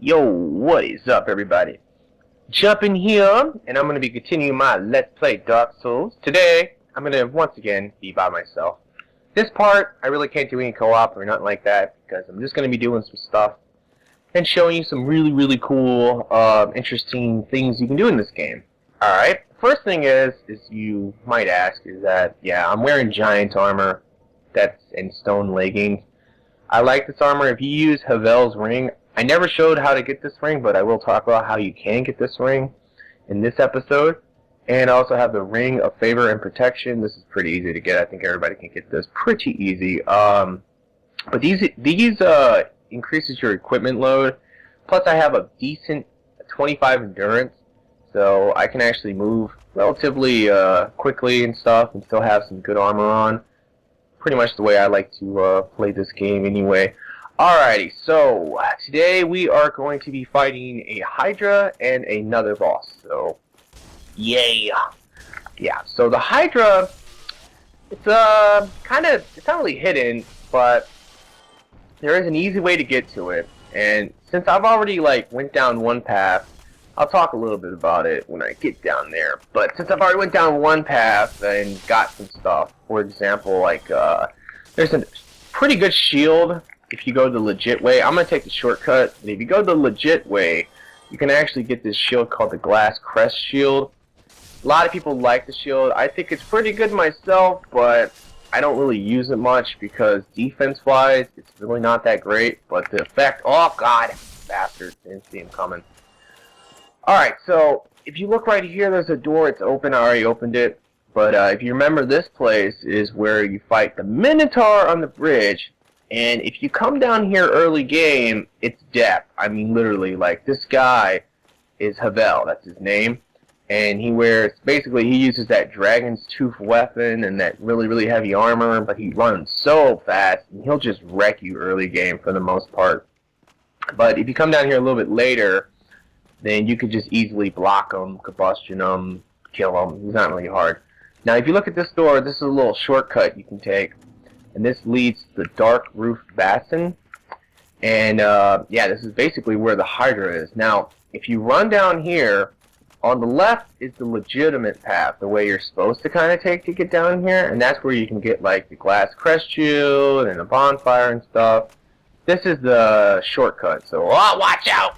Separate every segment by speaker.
Speaker 1: Yo, what is up, everybody? JuMpiN here, and I'm going to be continuing my Let's Play Dark Souls. Today, I'm going to once again be by myself. This part, I really can't do any co-op or nothing like that, because I'm just going to be doing some stuff and showing you some really cool, interesting things you can do in this game. Alright, first thing is you might ask, is that, yeah, I'm wearing giant armor that's in stone leggings. I like this armor. If you use Havel's ring, I never showed how to get this ring, but I will talk about how you can get this ring in this episode. And I also have the Ring of Favor and Protection. This is pretty easy to get. I think everybody can get this pretty easy. But these increases your equipment load. Plus, I have a decent 25 endurance, so I can actually move relatively quickly and stuff, and still have some good armor on. Pretty much the way I like to play this game anyway. Alrighty, so today we are going to be fighting a Hydra and another boss. So, yay! Yeah, so the Hydra, it's it's not really hidden, but there is an easy way to get to it. And since I've already went down one path, I'll talk a little bit about it when I get down there. But since I've already went down one path and got some stuff, for example, there's a pretty good shield if you go the legit way. I'm going to take the shortcut. And if you go the legit way, you can actually get this shield called the Glass Crest Shield. A lot of people like the shield. I think it's pretty good myself, but I don't really use it much because defense-wise, it's really not that great. But the effect, oh god, bastard, didn't see him coming. Alright, so if you look right here, there's a door. It's open. I already opened it. But if you remember, this place is where you fight the Minotaur on the bridge. And if you come down here early game, it's death. I mean, literally, this guy is Havel. That's his name. And he uses that dragon's tooth weapon and that really heavy armor. But he runs so fast, and he'll just wreck you early game for the most part. But if you come down here a little bit later, then you could just easily block him, combustion him, kill him. He's not really hard. Now, if you look at this door, this is a little shortcut you can take. And this leads to the Dark Roof Basin. And, yeah, this is basically where the Hydra is. Now, if you run down here, on the left is the legitimate path, the way you're supposed to kind of take to get down here. And that's where you can get, the Glass Crest Shield and a bonfire and stuff. This is the shortcut, so, oh, watch out!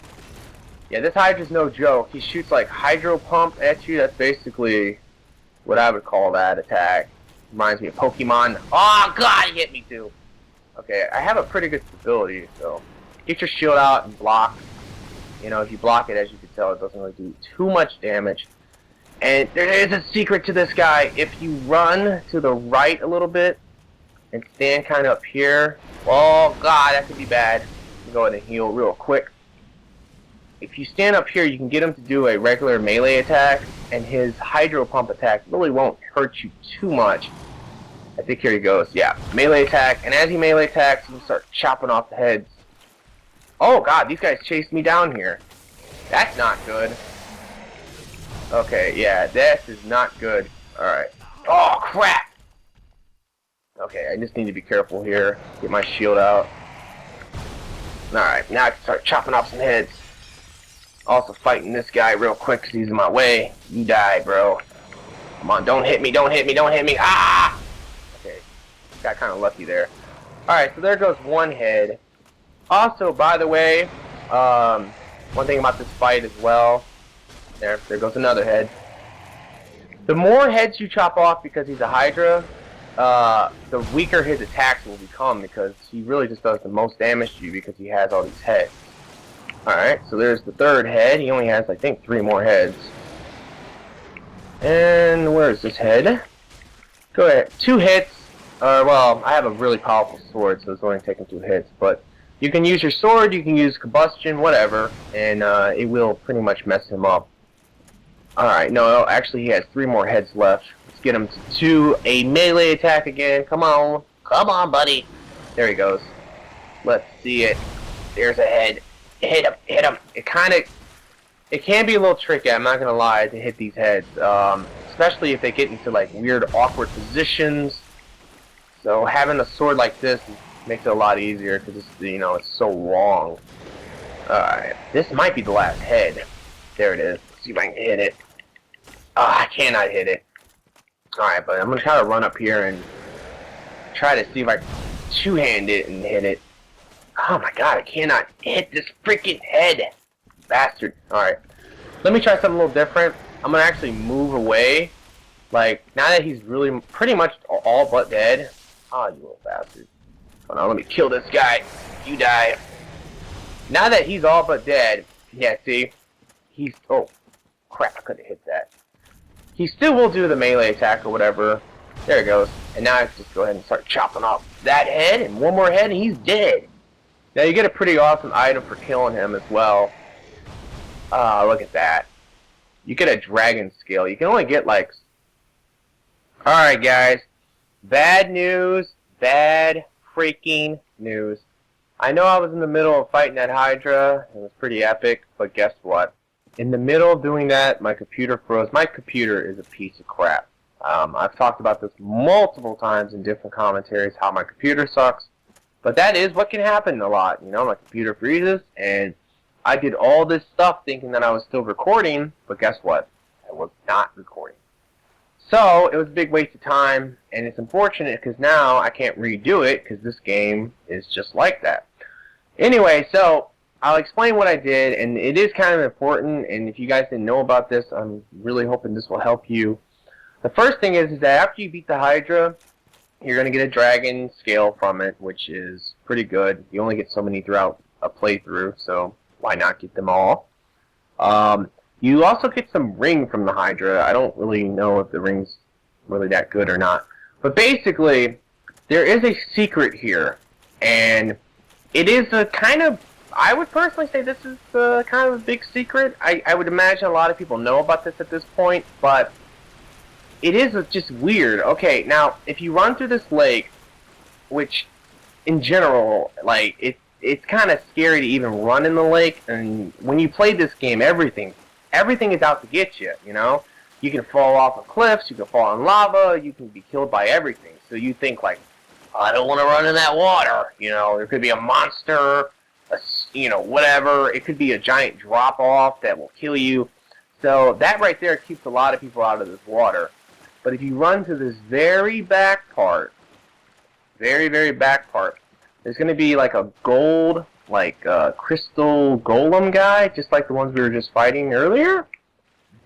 Speaker 1: Yeah, this Hydra's no joke. He shoots hydro pump at you. That's basically what I would call that attack. Reminds me of Pokemon. Oh god, he hit me too. Okay, I have a pretty good stability, so get your shield out and block. You know, if you block it, as you can tell, it doesn't really do too much damage. And there is a secret to this guy. If you run to the right a little bit and stand kind of up here, oh god, that could be bad. Go ahead and heal real quick. If you stand up here, you can get him to do a regular melee attack, and his hydro pump attack really won't hurt you too much. I think here he goes. Yeah, melee attack, and as he melee attacks, you can start chopping off the heads. Oh god, these guys chased me down here. That's not good. Okay, yeah, this is not good. Alright. Oh crap! Okay, I just need to be careful here. Get my shield out. Alright, now I can start chopping off some heads. Also fighting this guy real quick because he's in my way. You die, bro. Come on, don't hit me, don't hit me, don't hit me. Ah! Okay, got kind of lucky there. Alright, so there goes one head. Also, by the way, one thing about this fight as well. There goes another head. The more heads you chop off because he's a Hydra, the weaker his attacks will become because he really just does the most damage to you because he has all these heads. Alright, so there's the third head. He only has, I think, 3 more heads. And where's this head? Go ahead. 2 hits. Well, I have a really powerful sword, so it's only taking 2 hits. But you can use your sword, you can use combustion, whatever, and it will pretty much mess him up. Alright, no, actually he has 3 more heads left. Let's get him to do a melee attack again. Come on. Come on, buddy. There he goes. Let's see it. There's a head. Hit him, hit him. It can be a little tricky, I'm not gonna lie, to hit these heads. Especially if they get into weird, awkward positions. So having a sword like this makes it a lot easier because it's, it's so long. Alright, this might be the last head. There it is. Let's see if I can hit it. I cannot hit it. Alright, but I'm going to try to run up here and try to see if I can two-hand it and hit it. Oh my god, I cannot hit this freaking head. Bastard. Alright. Let me try something a little different. I'm going to actually move away. Like, now that he's really pretty much all but dead. Oh, you little bastard. Hold on, let me kill this guy. You die. Now that he's all but dead, yeah, see? He's, oh, crap, I couldn't hit that. He still will do the melee attack or whatever. There it goes. And now I can just go ahead and start chopping off that head and one more head and he's dead. Now you get a pretty awesome item for killing him as well. Look at that. You get a dragon scale. You can only get like... Alright guys. Bad news. Bad freaking news. I know I was in the middle of fighting that Hydra. It was pretty epic, but guess what? In the middle of doing that, my computer froze. My computer is a piece of crap. I've talked about this multiple times in different commentaries, how my computer sucks. But that is what can happen a lot. You know, my computer freezes, and I did all this stuff thinking that I was still recording, but guess what? I was not recording. So, it was a big waste of time, and it's unfortunate because now I can't redo it because this game is just like that. Anyway, so I'll explain what I did, and it is kind of important, and if you guys didn't know about this, I'm really hoping this will help you. The first thing is that after you beat the Hydra, you're going to get a dragon scale from it, which is pretty good. You only get so many throughout a playthrough, so why not get them all? You also get some ring from the Hydra. I don't really know if the ring's really that good or not. But basically, there is a secret here, and it is a kind of, I would personally say this is kind of a big secret. I would imagine a lot of people know about this at this point, but it is just weird. Okay, now, if you run through this lake, which, in general, like, it's kind of scary to even run in the lake, and when you play this game, everything is out to get you, you know? You can fall off of cliffs, you can fall in lava, you can be killed by everything. So you think, like, I don't want to run in that water, you know? There could be a monster, you know, whatever. It could be a giant drop-off that will kill you. So that right there keeps a lot of people out of this water. But if you run to this very back part, very, very back part, there's going to be like a gold, like crystal golem guy, just like the ones we were just fighting earlier.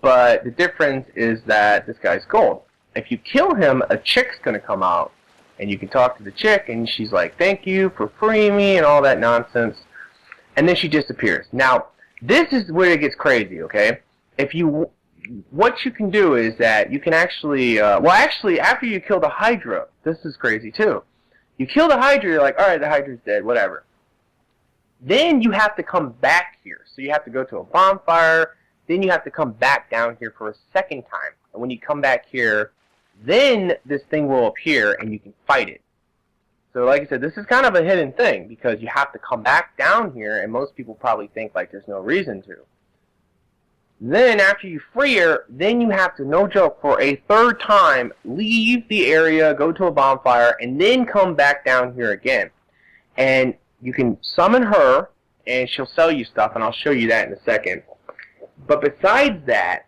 Speaker 1: But the difference is that this guy's gold. If you kill him, a chick's going to come out. And you can talk to the chick, and she's like, thank you for freeing me, and all that nonsense. And then she disappears. Now, this is where it gets crazy, okay? What you can do is that you can actually, well, actually, after you kill the Hydra, this is crazy too. You kill the Hydra, you're like, alright, the Hydra's dead, whatever. Then you have to come back here. So you have to go to a bonfire, then you have to come back down here for a second time. And when you come back here, then this thing will appear and you can fight it. So like I said, this is kind of a hidden thing because you have to come back down here and most people probably think like there's no reason to. Then after you free her, then you have to, no joke, for a third time, leave the area, go to a bonfire, and then come back down here again. And you can summon her, and she'll sell you stuff, and I'll show you that in a second. But besides that,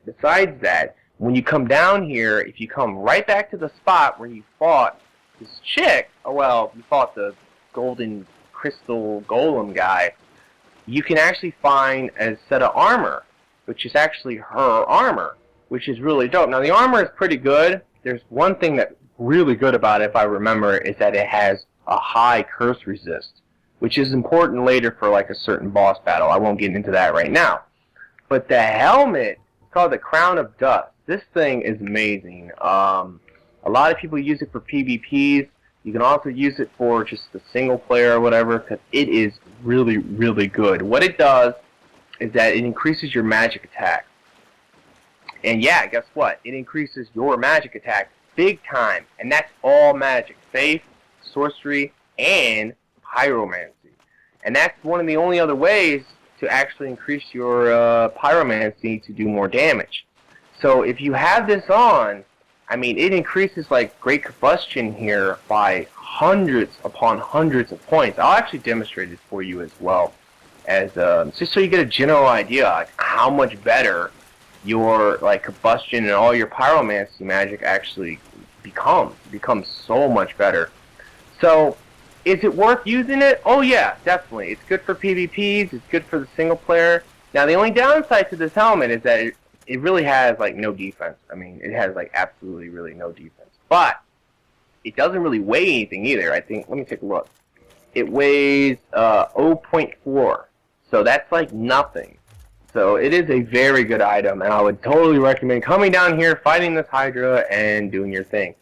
Speaker 1: when you come down here, if you come right back to the spot where you fought this chick, oh well, you fought the golden crystal golem guy, you can actually find a set of armor, which is actually her armor, which is really dope. Now, the armor is pretty good. There's one thing that's really good about it, if I remember, is that it has a high curse resist, which is important later for, like, a certain boss battle. I won't get into that right now. But the helmet, it's called the Crown of Dusk. This thing is amazing. A lot of people use it for PvPs. You can also use it for just the single player or whatever, because it is really, really good. What it does is that it increases your magic attack. And yeah, guess what? It increases your magic attack big time. And that's all magic. Faith, sorcery, and pyromancy. And that's one of the only other ways to actually increase your pyromancy to do more damage. So if you have this on, I mean, it increases like Great Combustion here by hundreds upon hundreds of points. I'll actually demonstrate it for you as well. as just so you get a general idea like how much better your like combustion and all your pyromancy magic actually becomes so much better. So is it worth using it? Oh yeah, definitely. It's good for PvPs, it's good for the single player. Now the only downside to this helmet is that it really has like no defense. I mean, it has like absolutely really no defense. But it doesn't really weigh anything either. I think, let me take a look. It weighs 0.4. So that's like nothing. So it is a very good item, and I would totally recommend coming down here, fighting this Hydra, and doing your thing.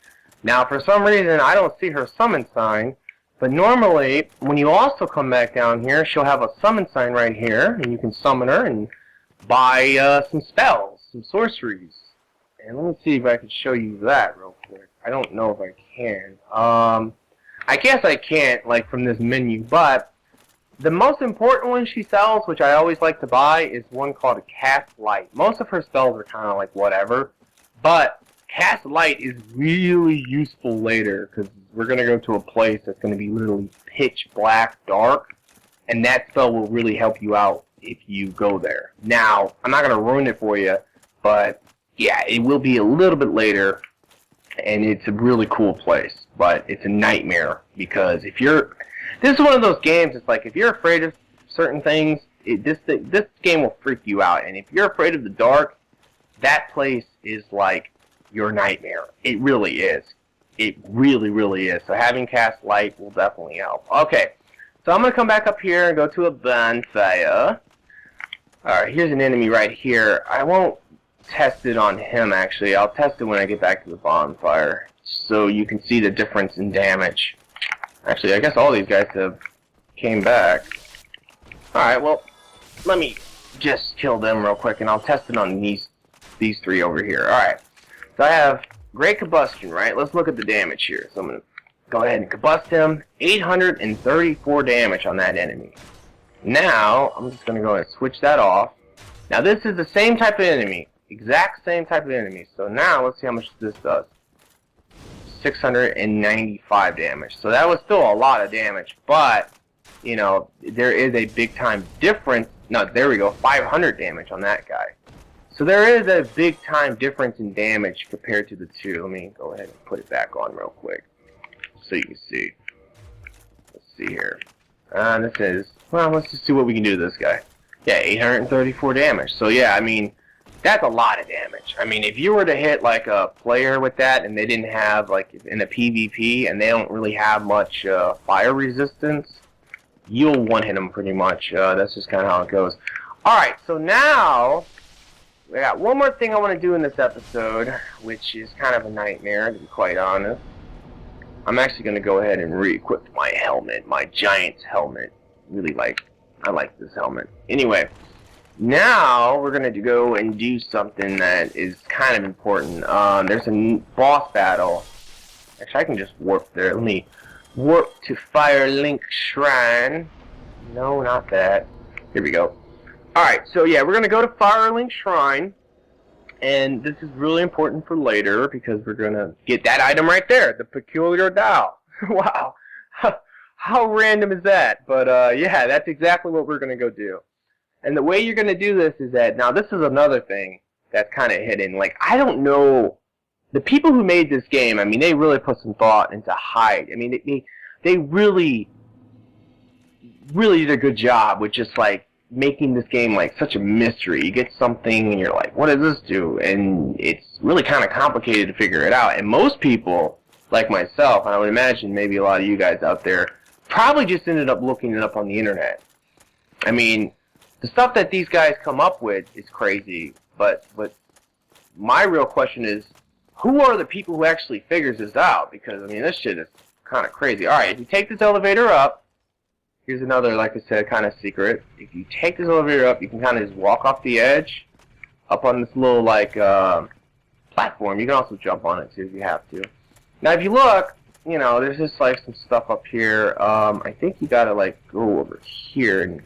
Speaker 1: Now, for some reason, I don't see her summon sign, but normally, when you also come back down here, she'll have a summon sign right here, and you can summon her and buy some spells, some sorceries. And let me see if I can show you that real quick. I don't know if I can. I guess I can't, like, from this menu, but the most important one she sells, which I always like to buy, is one called a Cast Light. Most of her spells are kind of like whatever, but Cast Light is really useful later, because we're going to go to a place that's going to be literally pitch black dark, and that spell will really help you out if you go there. Now, I'm not going to ruin it for you, but yeah, it will be a little bit later, and it's a really cool place, but it's a nightmare, because if you're... This is one of those games, it's like, if you're afraid of certain things, this game will freak you out. And if you're afraid of the dark, that place is like your nightmare. It really is. It really, really is. So having Cast Light will definitely help. Okay, so I'm going to come back up here and go to a bonfire. Alright, here's an enemy right here. I won't test it on him, actually. I'll test it when I get back to the bonfire, so you can see the difference in damage. Actually, I guess all these guys have came back. Alright, well, let me just kill them real quick, and I'll test it on these three over here. Alright, so I have Great Combustion, right? Let's look at the damage here. So I'm going to go ahead and combust him. 834 damage on that enemy. Now, I'm just going to go ahead and switch that off. Now, this is the same type of enemy. Exact same type of enemy. So now, let's see how much this does. 695 damage. So that was still a lot of damage, but you know, there is a big time difference. No, there we go, 500 damage on that guy. So there is a big time difference in damage compared to the two. Let me go ahead and put it back on real quick so you can see. Let's see here. This is, well, let's just see what we can do to this guy. Yeah, 834 damage. So yeah, I mean, that's a lot of damage. I mean, if you were to hit like a player with that and they didn't have, like, in a PvP and they don't really have much fire resistance, you'll one-hit them pretty much. That's just kind of how it goes. Alright, so now, I got one more thing I want to do in this episode, which is kind of a nightmare, to be quite honest. I'm actually going to go ahead and re-equip my helmet, my giant helmet. I like this helmet. Anyway. Now, we're going to go and do something that is kind of important. There's a boss battle. Actually, I can just warp there. Let me warp to Firelink Shrine. No, not that. Here we go. Alright, so yeah, we're going to go to Firelink Shrine. And this is really important for later, because we're going to get that item right there. The Peculiar Dowel. Wow. How random is that? But yeah, that's exactly what we're going to go do. And the way you're going to do this is that, now this is another thing that's kind of hidden. Like, I don't know, the people who made this game, I mean, they really put some thought into Hyde. I mean, they really did a good job with just, like, making this game, like, such a mystery. You get something and you're like, what does this do? And it's really kind of complicated to figure it out. And most people, like myself, and I would imagine maybe a lot of you guys out there, probably just ended up looking it up on the internet. I mean, the stuff that these guys come up with is crazy, but my real question is, who are the people who actually figures this out? Because, I mean, this shit is kind of crazy. Alright, if you take this elevator up, here's another, like I said, kind of secret. If you take this elevator up, you can kind of just walk off the edge, up on this little, like, platform. You can also jump on it, too, if you have to. Now, if you look, you know, there's just, like, some stuff up here. I think you gotta, like, go over here and...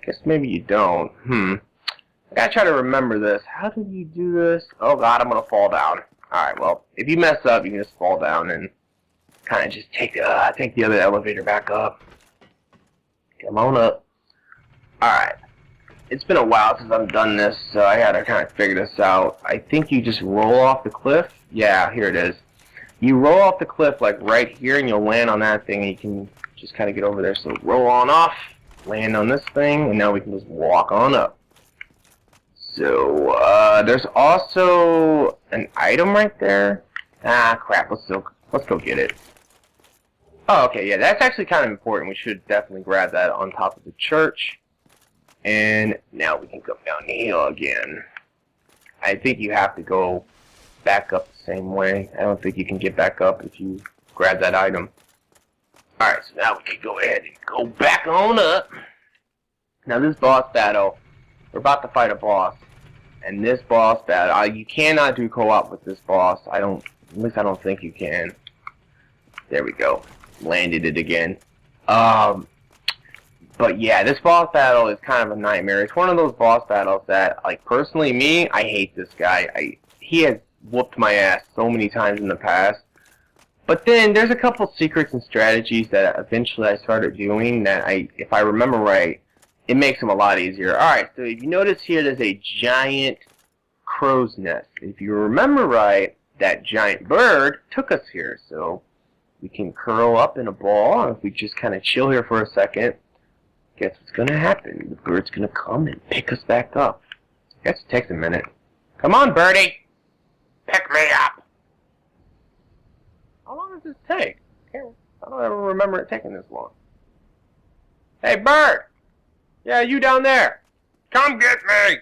Speaker 1: guess maybe you don't. I gotta try to remember this. How did you do this? Oh god, I'm gonna fall down. Alright, well, if you mess up, you can just fall down and kind of just take the other elevator back up. Come on up. Alright. It's been a while since I've done this, so I had to kind of figure this out. I think you just roll off the cliff. Yeah, here it is. You roll off the cliff like right here, and you'll land on that thing, and you can just kind of get over there. So roll on off, land on this thing, and now we can just walk on up. So, there's also an item right there. Ah, crap, let's go get it. Oh, okay, yeah, that's actually kind of important. We should definitely grab that on top of the church. And now we can come down the hill again. I think you have to go back up the same way. I don't think you can get back up if you grab that item. Alright, so now we can go ahead and go back on up. Now this boss battle, we're about to fight a boss. And this boss battle, you cannot do co-op with this boss. At least I don't think you can. There we go. Landed it again. But yeah, this boss battle is kind of a nightmare. It's one of those boss battles that, like, personally me, I hate this guy. He has whooped my ass so many times in the past. But then there's a couple secrets and strategies that eventually I started doing that if I remember right, it makes them a lot easier. Alright, so if you notice here, there's a giant crow's nest. If you remember right, that giant bird took us here. So we can curl up in a ball, and if we just kind of chill here for a second, guess what's going to happen? The bird's going to come and pick us back up. I guess it takes a minute. Come on, birdie! Pick me up! How long does this take? I don't ever remember it taking this long. Hey, bird! Yeah, you down there! Come get me!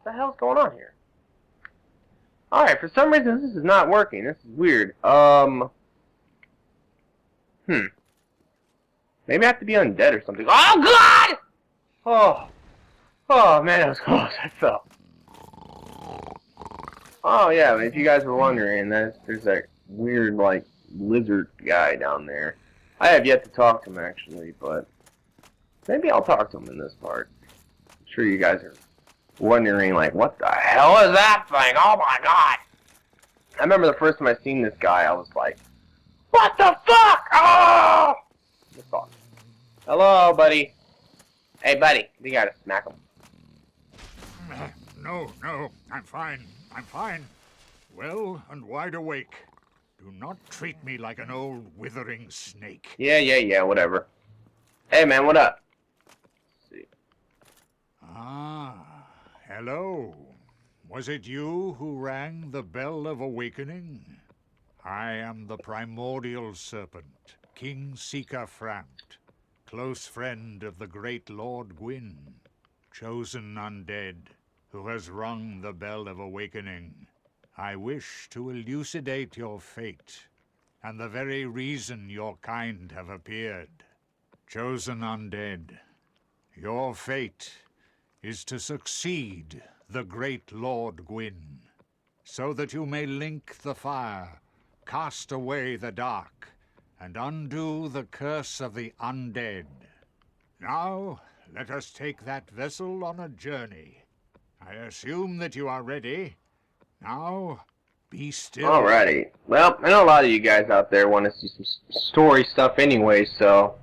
Speaker 1: What the hell's going on here? Alright, for some reason this is not working. This is weird. Maybe I have to be undead or something. Oh, God! Oh, man, that was close. I fell. Oh, yeah, if you guys were wondering, there's that weird, like, lizard guy down there. I have yet to talk to him, actually, but maybe I'll talk to him in this part. I'm sure you guys are wondering, like, what the hell is that thing? Oh, my God! I remember the first time I seen this guy, I was like, what the fuck? Oh! Hello, buddy. Hey, buddy, we gotta smack him.
Speaker 2: No, I'm fine. Well and wide awake. Do not treat me like an old withering snake.
Speaker 1: Yeah, whatever. Hey, man, what up? Let's see.
Speaker 2: Ah, hello. Was it you who rang the bell of awakening? I am the primordial serpent, King Seeker Frampt, close friend of the great Lord Gwyn, chosen undead, who has rung the bell of awakening. I wish to elucidate your fate, and the very reason your kind have appeared. Chosen undead, your fate is to succeed the great Lord Gwyn, so that you may link the fire, cast away the dark, and undo the curse of the undead. Now, let us take that vessel on a journey. I assume that you are ready. Now, be still.
Speaker 1: Alrighty. Well, I know a lot of you guys out there want to see some story stuff anyway, so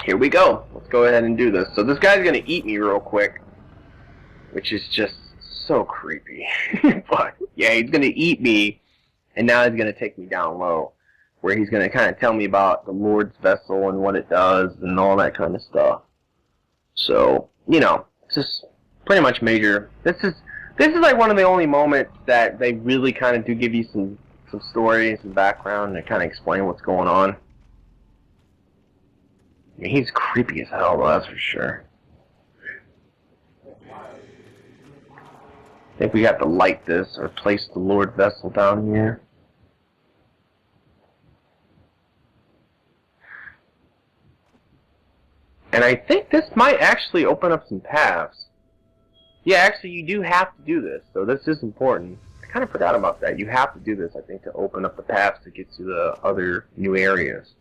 Speaker 1: here we go. Let's go ahead and do this. So this guy's going to eat me real quick, which is just so creepy. But, yeah, he's going to eat me, and now he's going to take me down low, where he's going to kind of tell me about the Lordvessel and what it does and all that kind of stuff. So, you know, it's just pretty much major. This is like one of the only moments that they really kind of do give you some story and some background and kind of explain what's going on. I mean, he's creepy as hell, though, that's for sure. I think we have to light this or place the Lordvessel down here. And I think this might actually open up some paths. Yeah, actually, you do have to do this, so this is important. I kind of forgot about that. You have to do this, I think, to open up the paths to get to the other new areas.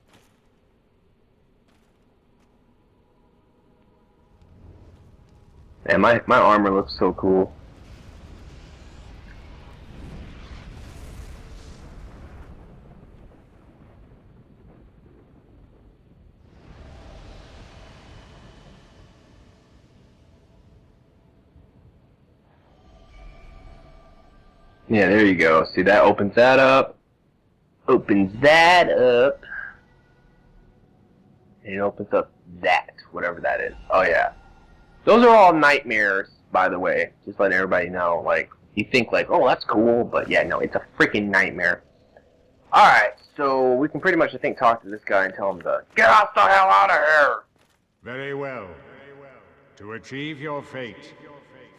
Speaker 1: And my armor looks so cool. Yeah, there you go. See, that opens that up. Opens that up. And it opens up that, whatever that is. Oh, yeah. Those are all nightmares, by the way. Just letting everybody know. Like, you think, like, oh, that's cool. But, yeah, no, it's a freaking nightmare. Alright, so we can pretty much, I think, talk to this guy and tell him to get us the hell out of here.
Speaker 2: Very well. To achieve your fate,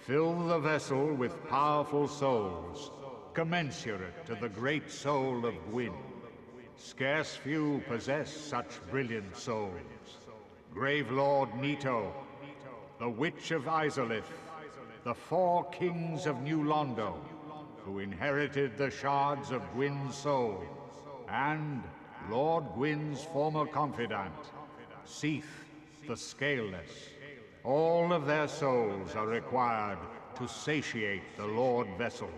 Speaker 2: fill the vessel with powerful souls, commensurate to the great soul of Gwyn. Scarce few possess such brilliant souls. Grave Lord Nito, the Witch of Izalith, the 4 kings of New Londo, who inherited the shards of Gwyn's soul, and Lord Gwyn's former confidant, Seath, the Scaleless. All of their souls are required to satiate the Lordvessel.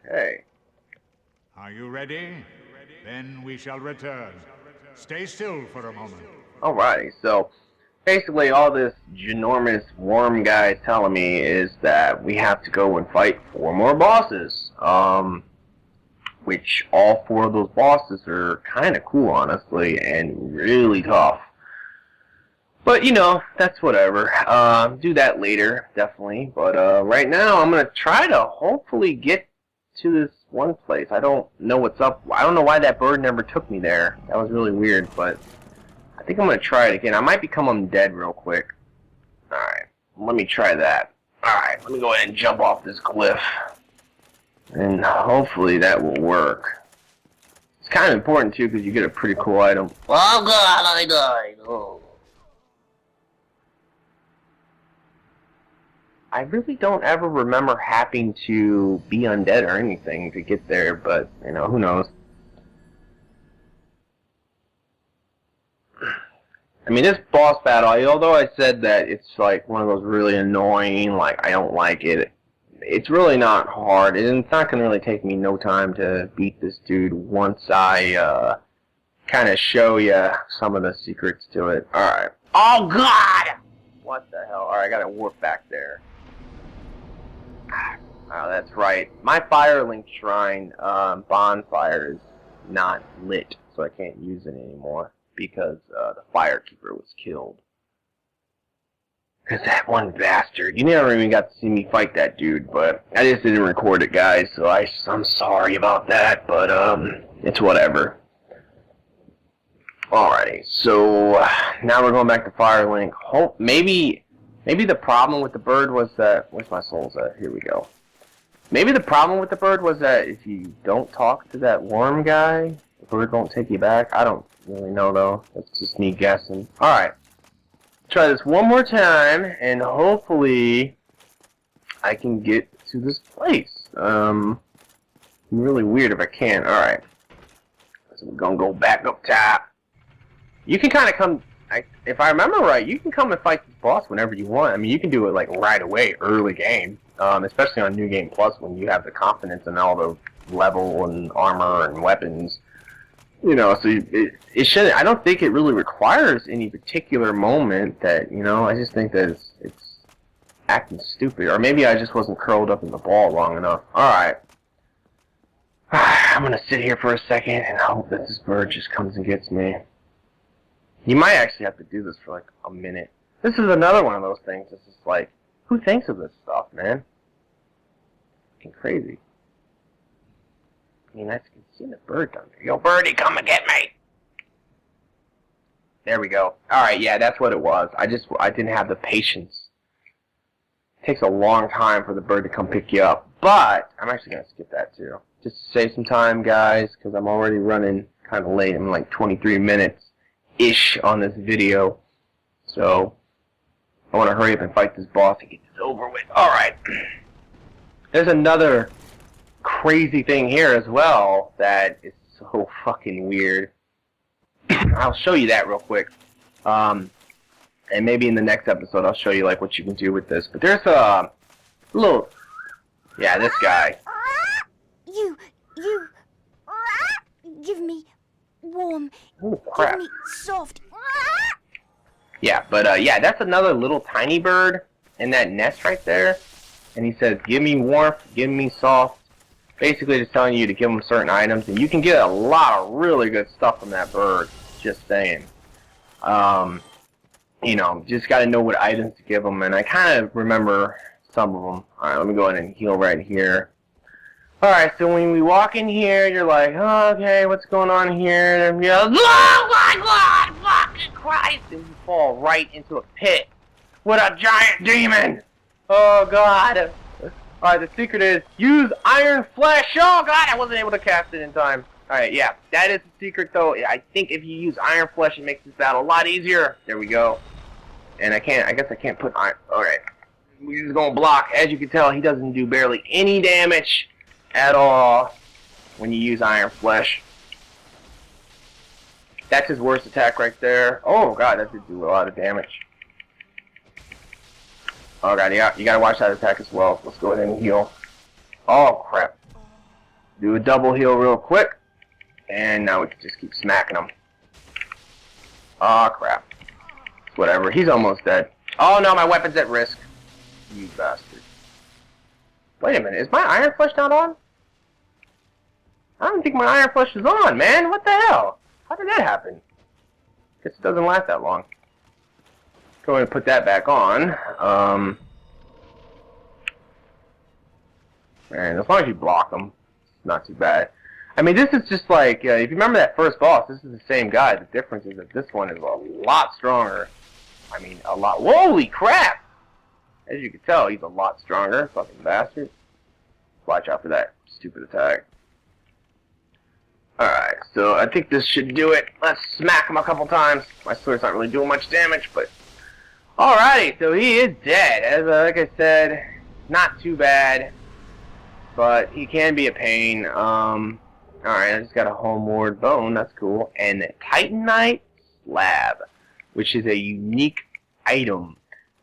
Speaker 1: Hey.
Speaker 2: Are you ready? Then we shall return. Stay still for a moment.
Speaker 1: Alrighty, so basically all this ginormous worm guy is telling me is that we have to go and fight 4 more bosses. Which all 4 of those bosses are kind of cool, honestly, and really tough. But, you know, that's whatever. Do that later, definitely. But right now, I'm going to try to hopefully get to this one place. I don't know what's up. I don't know why that bird never took me there. That was really weird, but I think I'm going to try it again. I might become undead real quick. Alright, let me try that. Alright, let me go ahead and jump off this cliff. And hopefully that will work. It's kind of important, too, because you get a pretty cool item. Oh, God, I died. Oh. I really don't ever remember having to be undead or anything to get there, but, you know, who knows. I mean, this boss battle, although I said that it's, like, one of those really annoying, like, I don't like it, it's really not hard. It's not going to really take me no time to beat this dude once I, kind of show you some of the secrets to it. Alright. Oh, God! What the hell? Alright, I got to warp back there. Oh, that's right. My Firelink Shrine bonfire is not lit, so I can't use it anymore because the Firekeeper was killed. Because that one bastard, you never even got to see me fight that dude, but I just didn't record it, guys, so I'm sorry about that, but it's whatever. Alrighty, so now we're going back to Firelink. Maybe the problem with the bird was that... Where's my souls at? Here we go. Maybe the problem with the bird was that if you don't talk to that worm guy, the bird won't take you back. I don't really know, though. That's just me guessing. Alright. Try this one more time, and hopefully I can get to this place. Really weird if I can. Alright. So we're gonna go back up top. You can kind of come... if I remember right, you can come and fight this boss whenever you want. I mean, you can do it like right away, early game, especially on New Game Plus when you have the confidence in all the level and armor and weapons. You know, so it shouldn't. I don't think it really requires any particular moment that, you know. I just think that it's acting stupid, or maybe I just wasn't curled up in the ball long enough. All right, I'm gonna sit here for a second and hope that this bird just comes and gets me. You might actually have to do this for like a minute. This is another one of those things. It's just like, who thinks of this stuff, man? Fucking crazy. I mean, I can see the bird down there. Yo, birdie, come and get me! There we go. Alright, yeah, that's what it was. I didn't have the patience. It takes a long time for the bird to come pick you up. But, I'm actually going to skip that too. Just to save some time, guys, because I'm already running kind of late. I'm like 23 minutes-ish on this video. So, I want to hurry up and fight this boss and get this over with. Alright. There's another crazy thing here as well that is so fucking weird. I'll show you that real quick. And maybe in the next episode I'll show you like what you can do with this. But there's a little... Yeah, this guy.
Speaker 3: You... Give me warm.
Speaker 1: Oh, crap.
Speaker 3: Give me soft.
Speaker 1: Yeah, but yeah, that's another little tiny bird in that nest right there. And he says, give me warmth, give me soft, Basically just telling you to give them certain items, and you can get a lot of really good stuff from that bird. Just saying. You know, just got to know what items to give them, and I kind of remember some of them. Alright, let me go ahead and heal right here. Alright, so when we walk in here, you're like, oh, okay, what's going on here? And you're like, oh my God, fucking Christ! And you fall right into a pit with a giant demon! Oh God! Alright, the secret is, use Iron Flesh! Oh God, I wasn't able to cast it in time. Alright, yeah, that is the secret though. I think if you use Iron Flesh, it makes this battle a lot easier. There we go. And I guess I can't put iron. Alright. We're just gonna block. As you can tell, he doesn't do barely any damage at all when you use Iron Flesh. That's his worst attack right there. Oh God, that did do a lot of damage. Oh God, yeah, you gotta watch that attack as well. Let's go ahead and heal. Oh crap. Do a double heal real quick. And now we can just keep smacking him. Oh crap. Whatever, he's almost dead. Oh no, my weapon's at risk. You bastard. Wait a minute, is my Iron Flesh not on? I don't think my Iron Flesh is on, man. What the hell? How did that happen? Guess it doesn't last that long. Go ahead and put that back on. And as long as you block them, it's not too bad. I mean, this is just like, if you remember that first boss, this is the same guy. The difference is that this one is a lot stronger. I mean, a lot. Holy crap! As you can tell, he's a lot stronger. Fucking bastard. Watch out for that stupid attack. Alright, so I think this should do it. Let's smack him a couple times. My sword's not really doing much damage, but... Alrighty, so he is dead. As like I said, not too bad. But he can be a pain. Alright, I just got a Homeward Bone. That's cool. And Titanite Slab, which is a unique item,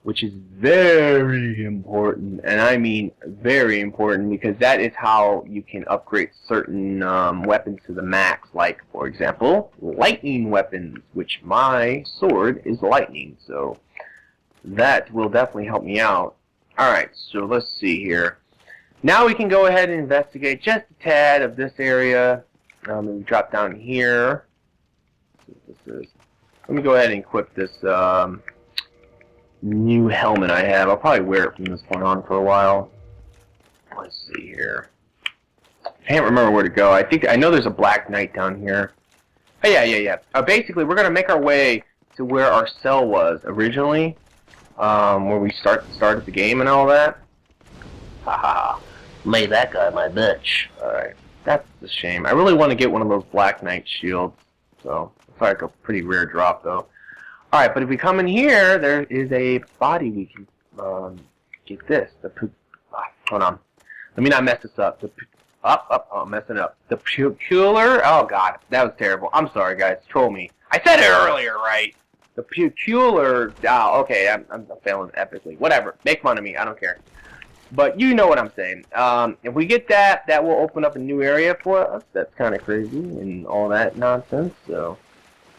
Speaker 1: which is very important, and I mean very important, because that is how you can upgrade certain weapons to the max, like, for example, lightning weapons, which my sword is lightning, so that will definitely help me out. Alright, so let's see here. Now we can go ahead and investigate just a tad of this area. Let me drop down here. Let me go ahead and equip this new helmet I have. I'll probably wear it from this point on for a while. Let's see here. I can't remember where to go. I know there's a Black Knight down here. Oh yeah. Basically, we're gonna make our way to where our cell was originally, where we started the game and all that. Haha. Made that guy my bitch. Alright. That's a shame. I really want to get one of those Black Knight shields. So, it's like a pretty rare drop, though. Alright, but if we come in here, there is a body we can get this. Hold on. Let me not mess this up. Oh, I'm messing up. The Peculiar... Oh, God. That was terrible. I'm sorry, guys. Troll me. I said it earlier, right? The Peculiar... Oh, okay. I'm failing epically. Whatever. Make fun of me. I don't care. But you know what I'm saying. If we get that, that will open up a new area for us. That's kind of crazy and all that nonsense. So,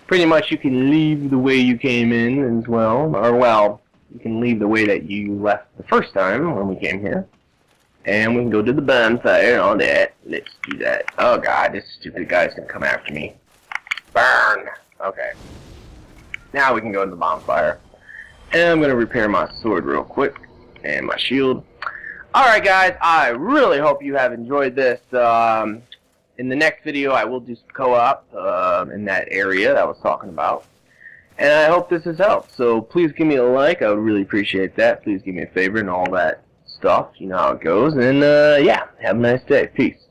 Speaker 1: pretty much you can leave the way you came in as well. Or, well, you can leave the way that you left the first time when we came here. And we can go to the bonfire and all that. Let's do that. Oh, God, this stupid guy's going to come after me. Burn! Okay. Now we can go to the bonfire. And I'm going to repair my sword real quick. And my shield. Alright guys, I really hope you have enjoyed this. In the next video I will do some co-op in that area that I was talking about. And I hope this has helped. So please give me a like, I would really appreciate that. Please give me a favorite and all that stuff. You know how it goes. And yeah, have a nice day. Peace.